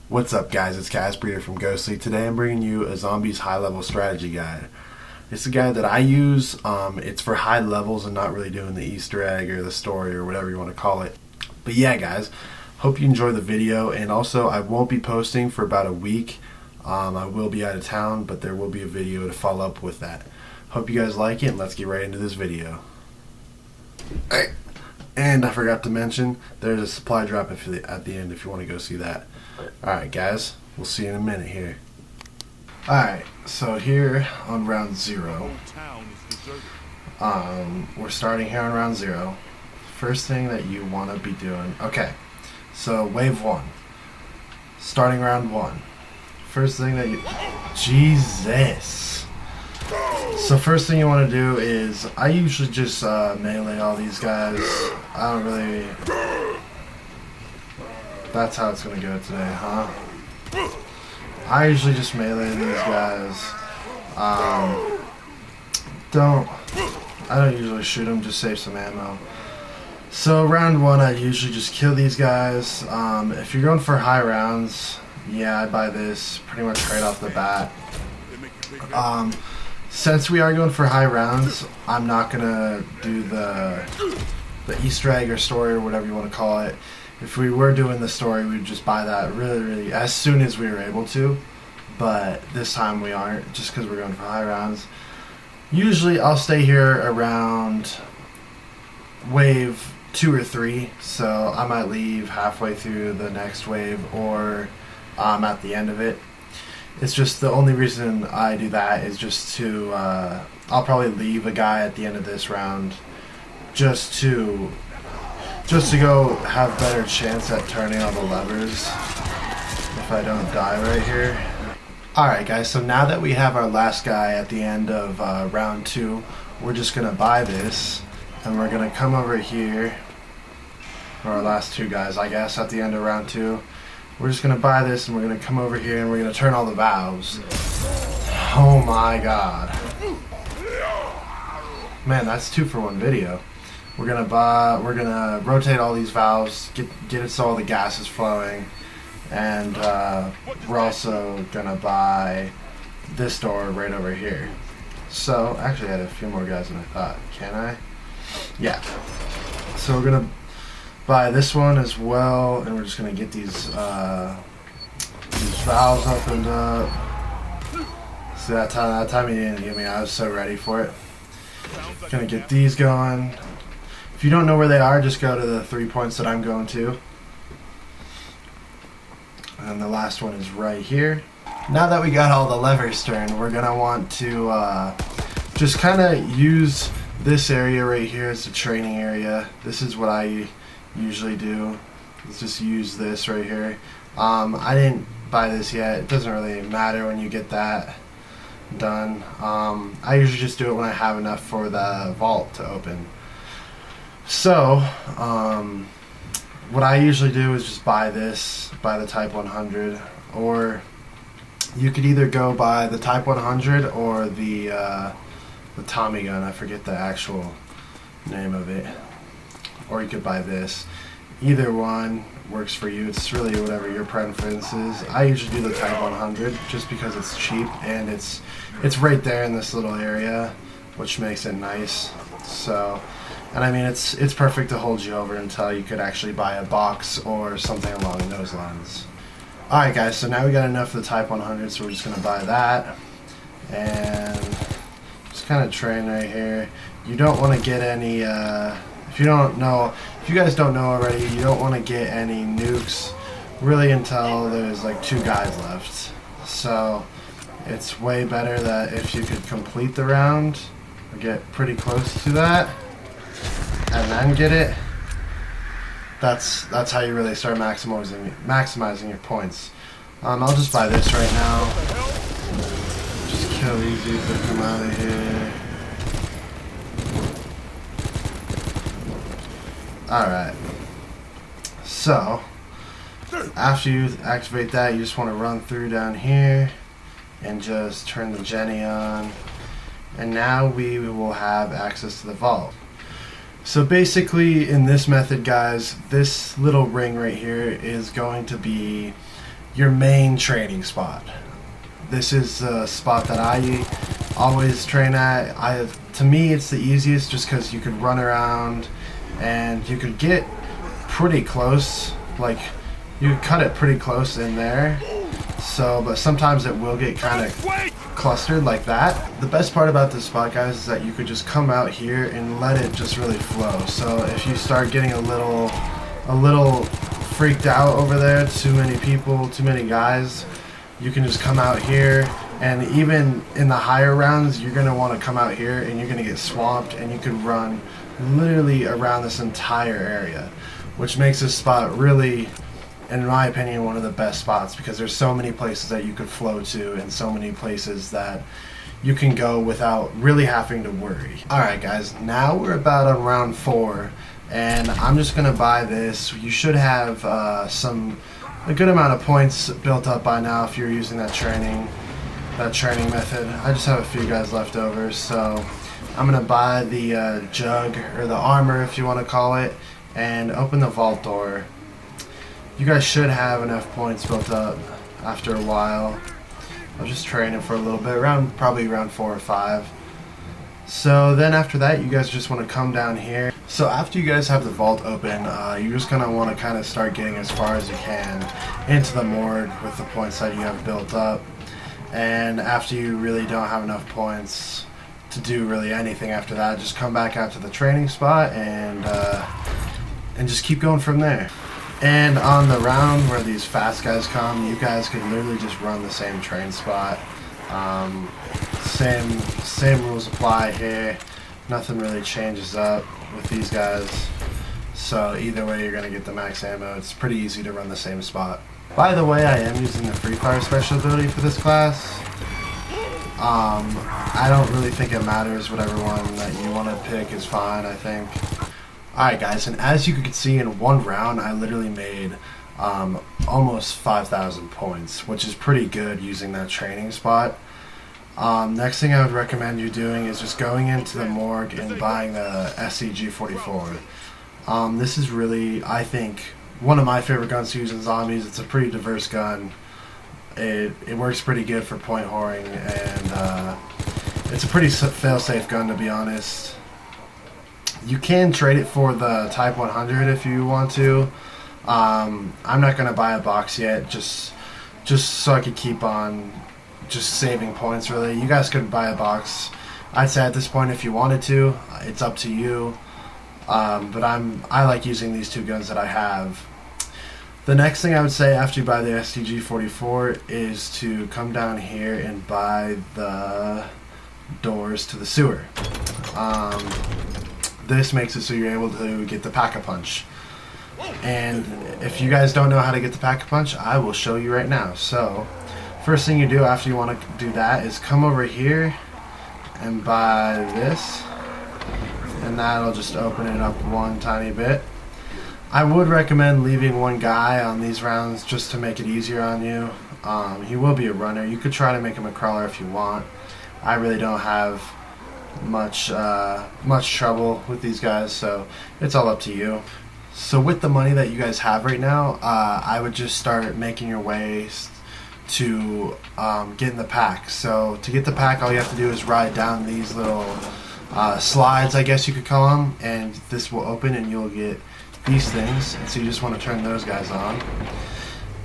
What's up guys, it's Casper from Ghostly. Today I'm bringing you a zombies high level strategy guide. It's a guide that I use. It's for high levels and not really doing the Easter egg or the story or whatever you want to call it. But yeah guys, hope you enjoy the video, and also I won't be posting for about a week. I will be out of town, but there will be a video to follow up with that. Hope you guys like it, and let's get right into this video. Alright. And I forgot to mention, there's a supply drop at the end if you want to go see that. Alright guys, we'll see you in a minute here. Alright, so here on round 0, we're starting here on round 0. First thing that you want to be doing, okay, so wave 1, starting round 1. First thing that you, Jesus. So first thing you want to do is, I usually just melee all these guys. I don't really... That's how it's going to go today, huh? I usually just melee these guys. I don't usually shoot them, just save some ammo. So round 1 I usually just kill these guys. If you're going for high rounds, yeah, I buy this pretty much right off the bat. Since we are going for high rounds, I'm not gonna do the Easter egg or story or whatever you want to call it. If we were doing the story, we'd just buy that really as soon as we were able to. But this time we aren't, just because we're going for high rounds. Usually I'll stay here around wave 2 or 3, so I might leave halfway through the next wave or at the end of it. It's just the only reason I do that is just to, I'll probably leave a guy at the end of this round just to go have better chance at turning on the levers if I don't die right here. Alright guys, so now that we have our last guy at the end of round 2, we're just going to buy this and we're going to come over here for our last 2 guys, I guess, at the end of round 2. We're just going to buy this and we're going to come over here and we're going to turn all the valves. Oh my god. Man, that's 2 for 1 video. We're going to rotate all these valves, get it so all the gas is flowing, and we're also going to buy this door right over here. So, actually I had a few more guys than I thought. Can I? Yeah. So we're going to buy this one as well, and we're just gonna get these valves opened up. See that time he didn't give me, I was so ready for it. Gonna get these going. If you don't know where they are, just go to the 3 points that I'm going to. And the last one is right here. Now that we got all the levers turned, we're gonna want to just kind of use this area right here as a training area. This is what I usually do. Let's just use this right here. I didn't buy this yet. It doesn't really matter when you get that done. I usually just do it when I have enough for the vault to open. So what I usually do is just buy this, buy the Type 100, or you could either go buy the Type 100 or the Tommy gun. I forget the actual name of it. Or you could buy this. Either one works for you. It's really whatever your preference is. I usually do the Type 100 just because it's cheap and it's right there in this little area, which makes it nice. So, and I mean it's perfect to hold you over until you could actually buy a box or something along those lines. Alright guys, so now we got enough of the Type 100, so we're just gonna buy that and just kind of train right here. You don't want to get any if you guys don't know already, you don't want to get any nukes really until there's like 2 guys left. So it's way better that if you could complete the round or get pretty close to that and then get it, that's how you really start maximizing your points. I'll just buy this right now. Just kill these dudes that come out of here. Alright, so after you activate that, you just want to run through down here and just turn the Jenny on, and now we will have access to the vault. So basically in this method guys, this little ring right here is going to be your main training spot. This is a spot that I always train at. To me, it's the easiest just because you could run around and you could get pretty close. Like, you could cut it pretty close in there. So, but sometimes it will get kind of clustered like that. The best part about this spot, guys, is that you could just come out here and let it just really flow. So if you start getting a little freaked out over there, too many people, too many guys, you can just come out here. And even in the higher rounds, you're going to want to come out here and you're going to get swamped, and you can run literally around this entire area, which makes this spot really, in my opinion, one of the best spots, because there's so many places that you could flow to and so many places that you can go without really having to worry. Alright guys, now we're about on round 4, and I'm just going to buy this. You should have a good amount of points built up by now if you're using that training method. I just have a few guys left over, so I'm going to buy the jug, or the armor if you want to call it, and open the vault door. You guys should have enough points built up after a while. I'll just train it for a little bit, probably around 4 or 5. So then after that, you guys just want to come down here. So after you guys have the vault open, you're just going to want to kind of start getting as far as you can into the morgue with the points that you have built up. And after you really don't have enough points to do really anything after that, just come back out to the training spot and just keep going from there. And on the round where these fast guys come, you guys could literally just run the same train spot. Same rules apply here. Nothing really changes up with these guys. So either way, you're gonna get the max ammo. It's pretty easy to run the same spot. By the way, I am using the Free Fire special ability for this class. I don't really think it matters. Whatever one that you want to pick is fine, I think. Alright guys, and as you can see, in one round I literally made almost 5,000 points, which is pretty good using that training spot. Next thing I would recommend you doing is just going into the morgue and buying the SCG-44. This is really, I think, one of my favorite guns to use in zombies. It's a pretty diverse gun. It works pretty good for point whoring, and it's a pretty fail-safe gun, to be honest. You can trade it for the Type 100 if you want to. I'm not going to buy a box yet, just so I could keep on just saving points, really. You guys could buy a box. I'd say at this point, if you wanted to, it's up to you. But I like using these two guns that I have. The next thing I would say after you buy the STG-44 is to come down here and buy the doors to the sewer. This makes it so you're able to get the Pack-a-Punch. And if you guys don't know how to get the Pack-a-Punch, I will show you right now. So, first thing you do after you want to do that is come over here and buy this. And that'll just open it up one tiny bit. I would recommend leaving one guy on these rounds just to make it easier on you. He will be a runner. You could try to make him a crawler if you want. I really don't have much trouble with these guys, so it's all up to you. So with the money that you guys have right now, I would just start making your way to getting the pack. So to get the pack, all you have to do is ride down these little slides, I guess you could call them, and this will open and you'll get these things. And so you just want to turn those guys on,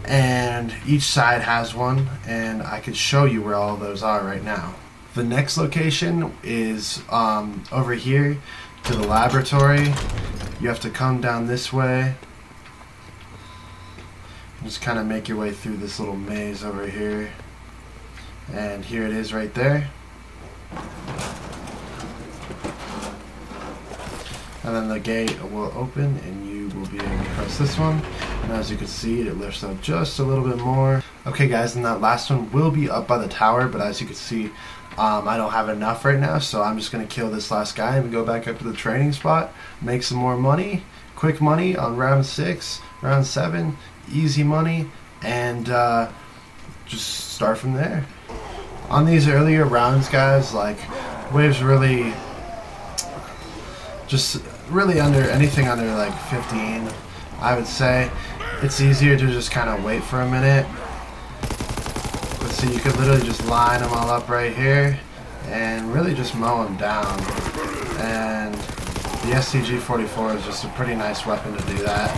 and each side has one, and I could show you where all of those are right now. The next location is over here to the laboratory. You have to come down this way. Just kind of make your way through this little maze over here. And here it is right there. And then the gate will open and you will be able to press this one. And as you can see, it lifts up just a little bit more. Okay guys, and that last one will be up by the tower, but as you can see, I don't have enough right now, so I'm just going to kill this last guy and go back up to the training spot, make some more money, quick money on round 6, round 7, easy money, and just start from there. On these earlier rounds, guys, like, waves really, just really anything under like 15, I would say. It's easier to just kind of wait for a minute So you could literally just line them all up right here and really just mow them down. And the STG-44 is just a pretty nice weapon to do that,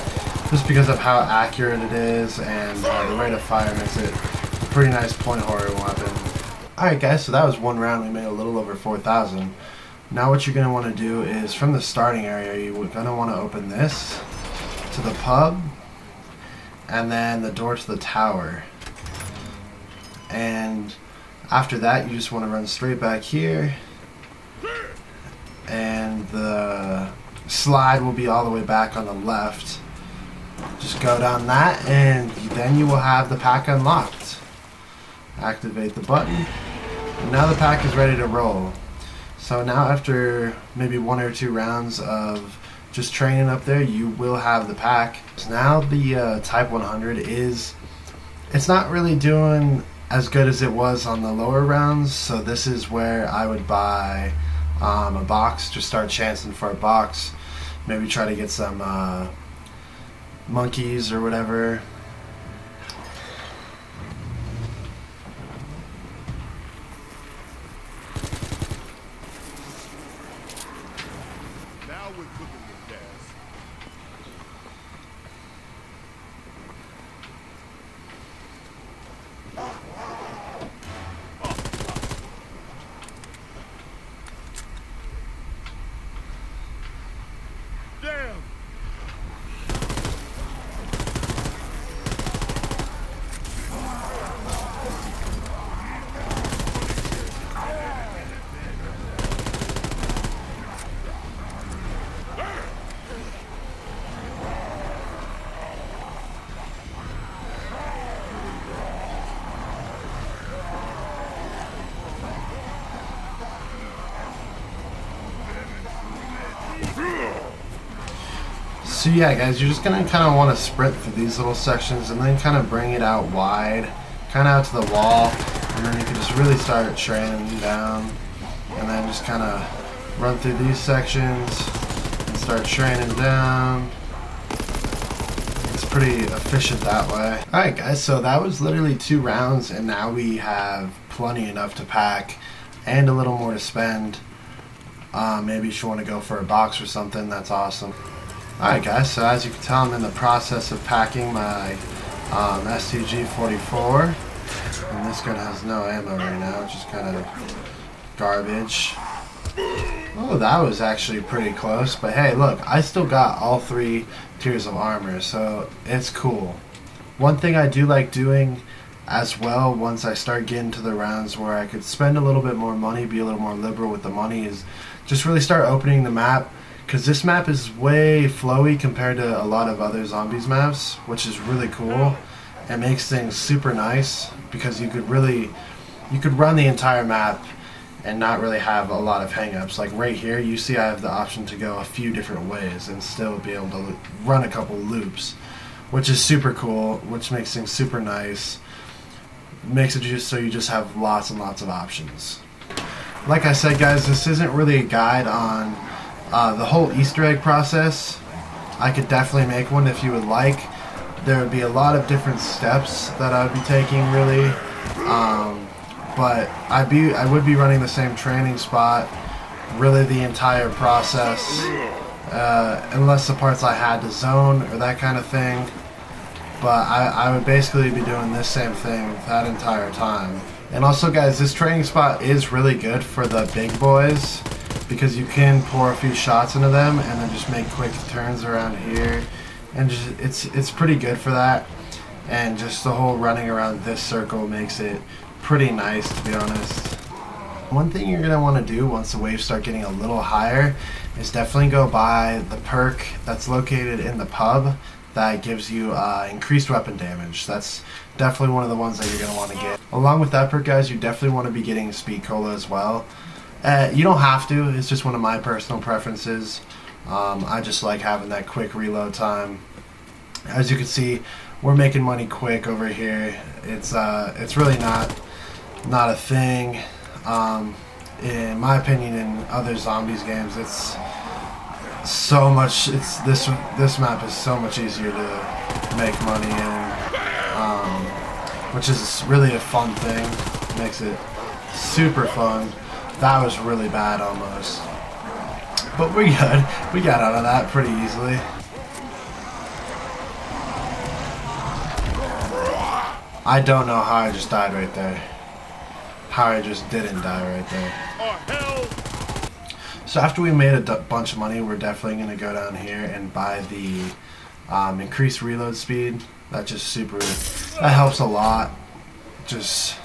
just because of how accurate it is, and the rate of fire makes it a pretty nice point horror weapon. Alright guys, so that was one round. We made a little over 4,000. Now what you're going to want to do is, from the starting area, you're going to want to open this to the pub, and then the door to the tower. And after that, you just want to run straight back here, and the slide will be all the way back on the left. Just go down that, and then you will have the pack unlocked. Activate the button, and now the pack is ready to roll. So now, after maybe 1 or 2 rounds of just training up there, you will have the pack. So now the Type 100 it's not really doing as good as it was on the lower rounds, so this is where I would buy a box. Just start chancing for a box, maybe try to get some monkeys or whatever. Now we're cooking with gas. Damn! So yeah guys, you're just going to kind of want to sprint through these little sections and then kind of bring it out wide, kind of out to the wall, and then you can just really start training down, and then just kind of run through these sections and start training down. It's pretty efficient that way. Alright guys, so that was literally 2 rounds, and now we have plenty enough to pack and a little more to spend. Maybe you should want to go for a box or something. That's awesome. Alright guys, so as you can tell, I'm in the process of packing my STG-44, and this gun has no ammo right now, which is kind of garbage. Oh, that was actually pretty close, but hey, look, I still got all 3 tiers of armor, so it's cool. One thing I do like doing as well, once I start getting to the rounds where I could spend a little bit more money, be a little more liberal with the money, is just really start opening the map, because this map is way flowy compared to a lot of other zombies maps, which is really cool. It makes things super nice, because you could run the entire map and not really have a lot of hang-ups. Like right here, you see I have the option to go a few different ways and still be able to run a couple loops, which is super cool, which makes things super nice. Makes it just so you just have lots and lots of options. Like I said guys, this isn't really a guide on the whole Easter egg process. I could definitely make one if you would like. There would be a lot of different steps that I would be taking, really. But I would be running the same training spot, really the entire process, unless the parts I had to zone or that kind of thing. But I would basically be doing this same thing that entire time. And also guys, this training spot is really good for the big boys, because you can pour a few shots into them and then just make quick turns around here, and just it's pretty good for that. And just the whole running around this circle makes it pretty nice, to be honest. One thing you're going to want to do once the waves start getting a little higher is definitely go buy the perk that's located in the pub that gives you increased weapon damage. That's definitely one of the ones that you're going to want to get. Along with that perk guys, you definitely want to be getting speed cola as well. You don't have to, it's just one of my personal preferences. I just like having that quick reload time. As you can see, we're making money quick over here. It's really not a thing. In my opinion, in other zombies games, it's so much. This map is so much easier to make money in. which is really a fun thing. Makes it super fun. That was really bad almost. But we're good. We got out of that pretty easily. I don't know how I just died right there. How I just didn't die right there. So after we made a bunch of money, we're definitely going to go down here and buy the increased reload speed. That helps a lot. Just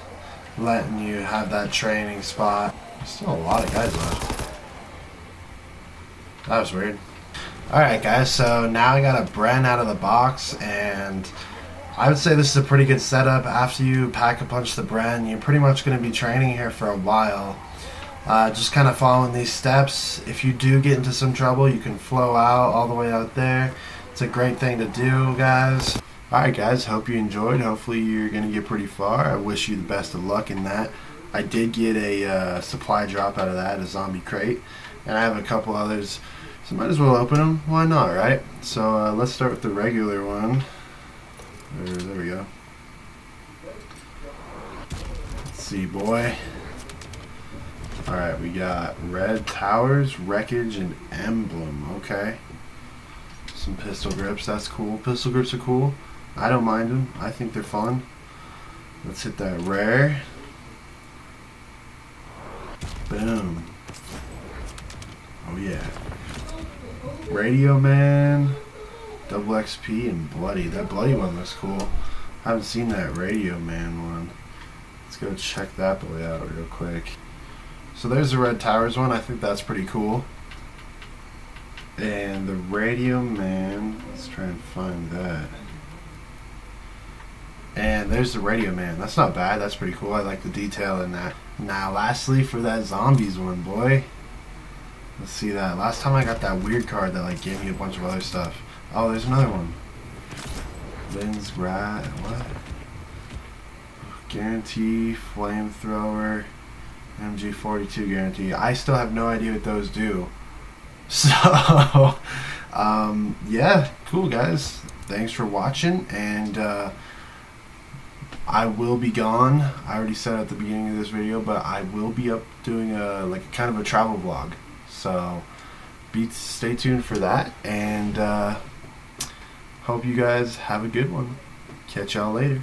letting you have that training spot. There's still a lot of guys left. That was weird. Alright guys, so now I got a Bren out of the box, and I would say this is a pretty good setup. After you pack a punch the Bren, you're pretty much going to be training here for a while. Just kind of following these steps. If you do get into some trouble, you can flow out all the way out there. It's a great thing to do, guys. Alright guys, hope you enjoyed. Hopefully you're going to get pretty far. I wish you the best of luck in that. I did get a supply drop out of that, a zombie crate. And I have a couple others, so might as well open them. Why not, right? So let's start with the regular one. There we go. Let's see, boy. Alright, we got red towers, wreckage, and emblem. Okay. Some pistol grips, that's cool. Pistol grips are cool. I don't mind them. I think they're fun. Let's hit that rare. Boom. Oh yeah. Radio Man, double XP, and bloody. That bloody one looks cool. I haven't seen that Radio Man one. Let's go check that boy out real quick. So there's the Red Towers one. I think that's pretty cool. And the Radio Man, let's try and find that. And there's the Radio Man. That's not bad. That's pretty cool. I like the detail in that. Now lastly, for that zombies one, boy. Let's see that. Last time I got that weird card that like gave me a bunch of other stuff. Oh, there's another one. Lynn's Rat. What? Guarantee, flamethrower, MG42 guarantee. I still have no idea what those do. So, yeah, cool guys. Thanks for watching, and I will be gone. I already said at the beginning of this video, but I will be up doing a kind of a travel vlog. So stay tuned for that, and hope you guys have a good one. Catch y'all later.